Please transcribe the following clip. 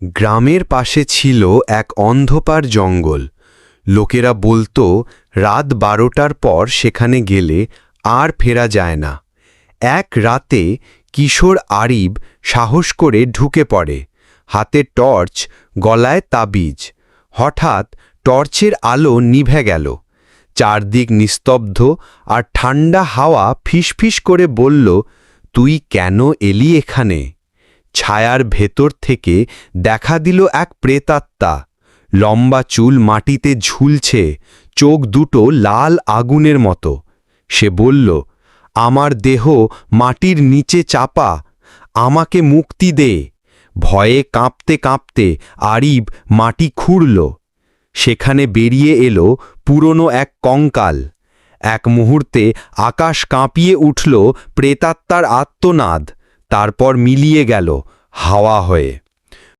গ্রামের পাশে ছিল এক অন্ধকার জঙ্গল। লোকেরা বলতো রাত 12টার পর সেখানে গেলে আর ফেরা যায় না। এক রাতে কিশোর আরিব সাহস করে ঢুকে পড়ে, হাতে টর্চ, গলায় তাবিজ। হঠাৎ টর্চের আলো নিভে গেল। চারদিক নিস্তব্ধ, আর ঠান্ডা হাওয়া ফিসফিস করে বলল, তুই কেন এলি এখানে? ছায়ার ভেতর থেকে দেখা দিল এক প্রেতাত্মা। লম্বা চুল মাটিতে ঝুলছে, চোখ দুটো লাল আগুনের মতো। সে বলল, আমার দেহ মাটির নিচে চাপা, আমাকে মুক্তি দে। ভয়ে কাঁপতে কাঁপতে আরিব মাটি খুঁড়ল। সেখানে বেরিয়ে এলো পুরনো এক কঙ্কাল। এক মুহূর্তে আকাশ কাঁপিয়ে উঠল প্রেতাত্মার আর্তনাদ, তারপর মিলিয়ে গেল হাওয়া হয়ে।